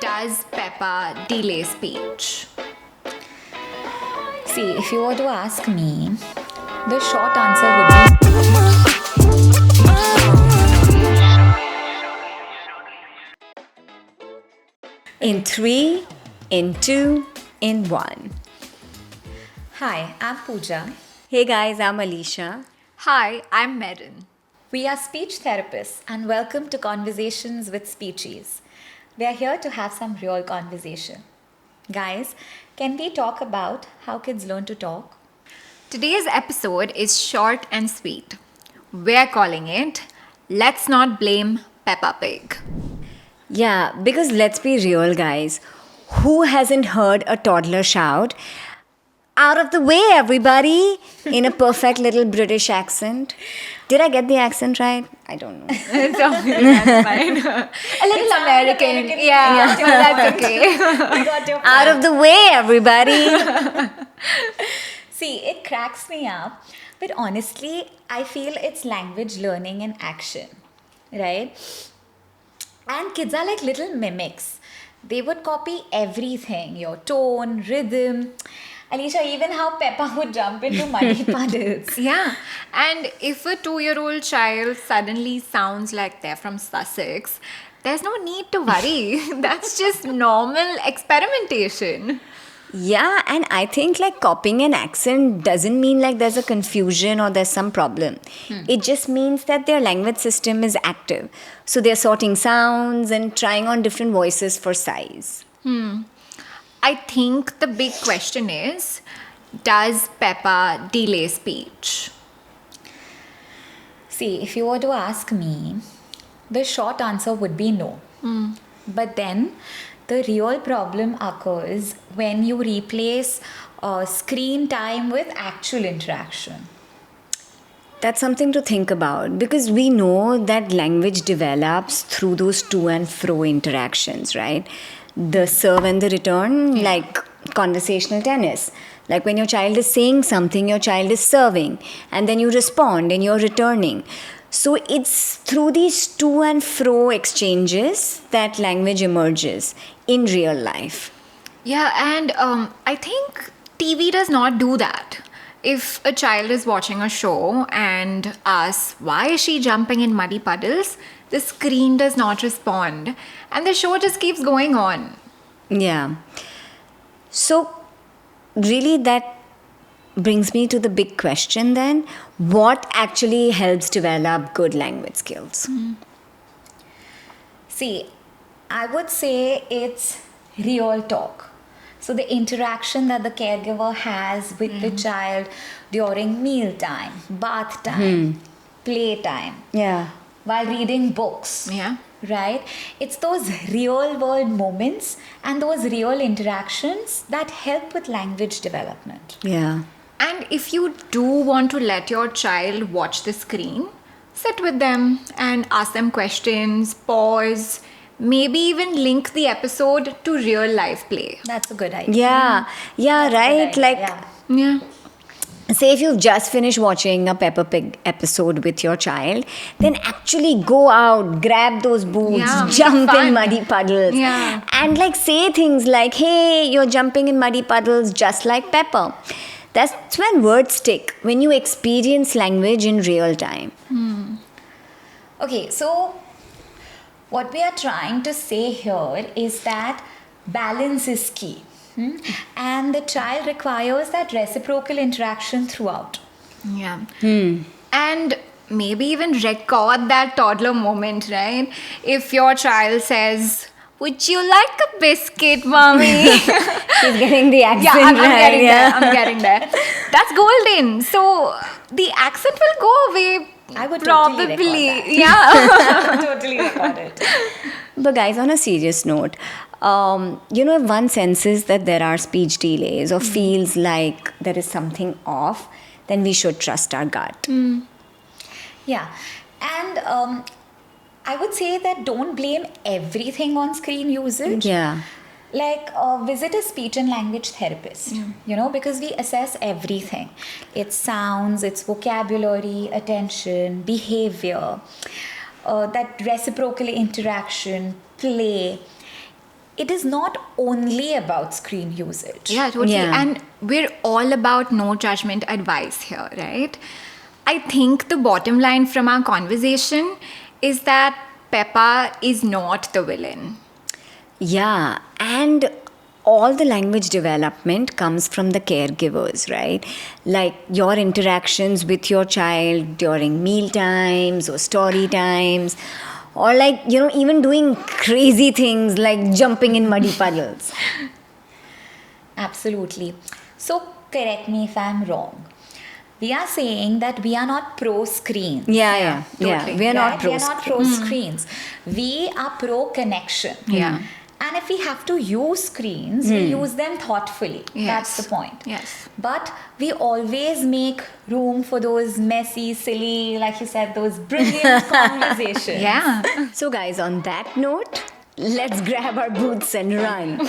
Does Peppa delay speech? See, if you were to ask me, the short answer would be in three, in two, in one. Hi, I'm Pooja. Hey guys, I'm Alicia. Hi, I'm Merin. We are speech therapists and welcome to Conversations with Speechies. We are here to have some real conversation. Guys, can we talk about how kids learn to talk? Today's episode is short and sweet. We're calling it Let's Not Blame Peppa Pig. Yeah, because let's be real, guys. Who hasn't heard a toddler shout, "Out of the way, everybody!" in a perfect little British accent? Did I get the accent right? I don't know. It's okay, that's fine. A little American. Yeah, that's okay. Out of the way, everybody! See, it cracks me up, but honestly, I feel it's language learning in action, right? And kids are like little mimics. They would copy everything, your tone, rhythm. Alicia, even how Peppa would jump into muddy puddles. Yeah, and if a 2-year-old child suddenly sounds like they're from Sussex, there's no need to worry. That's just normal experimentation. Yeah, and I think like copying an accent doesn't mean like there's a confusion or there's some problem. It just means that their language system is active. So they're sorting sounds and trying on different voices for size. I think the big question is, does Peppa delay speech? See, if you were to ask me, the short answer would be no. But then the real problem occurs when you replace screen time with actual interaction. That's something to think about because we know that language develops through those to and fro interactions, right? The serve and the return, like conversational tennis. Like when your child is saying something, your child is serving, and then you respond and you're returning. So it's through these to and fro exchanges that language emerges in real life. Yeah, and I think TV does not do that. If a child is watching a show and asks, why is she jumping in muddy puddles? The screen does not respond. And the show just keeps going on. Yeah. So, really, that brings me to the big question then. What actually helps develop good language skills? See, I would say it's real talk. So, the interaction that the caregiver has with the child during mealtime, bath time, playtime, while reading books. Yeah. Right? It's those real world moments and those real interactions that help with language development. Yeah. And if you do want to let your child watch the screen, sit with them and ask them questions, pause, maybe even link the episode to real life play. That's a good idea. Yeah, right. Like, Yeah. say if you've just finished watching a Peppa Pig episode with your child, then actually go out, grab those boots, Yeah, jump fun. in muddy puddles. Yeah. And like say things like, hey, you're jumping in muddy puddles just like Peppa. That's when words stick, when you experience language in real time. Okay, so what we are trying to say here is that balance is key. And the child requires that reciprocal interaction throughout. Yeah. And maybe even record that toddler moment, right? If your child says, would you like a biscuit, mommy? She's getting the accent Yeah, I'm right. getting there. I'm getting there. That's golden. So the accent will go away. I would probably. totally record that. Yeah. Totally record it. But guys, on a serious note, if one senses that there are speech delays or feels like there is something off, then we should trust our gut. Yeah. And I would say that don't blame everything on screen usage. Yeah. Like visit a speech and language therapist, because we assess everything. Its sounds, its vocabulary, attention, behavior, that reciprocal interaction, play. it is not only about screen usage. Yeah, totally. Yeah. And we're all about no judgment advice here, right? I think the bottom line from our conversation is that Peppa is not the villain. Yeah, and all the language development comes from the caregivers, right? Like your interactions with your child during meal times or story times, or like, even doing crazy things like jumping in muddy puddles. Absolutely. So, correct me if I'm wrong. We are saying that we are not pro screens. Yeah. Totally. We are not Right? pro. We are not pro screens. We are pro connection. Yeah. And if we have to use screens, we use them thoughtfully. Yes. That's the point. Yes. But we always make room for those messy, silly, like you said, those brilliant conversations. Yeah. So, guys, on that note, let's grab our boots and run.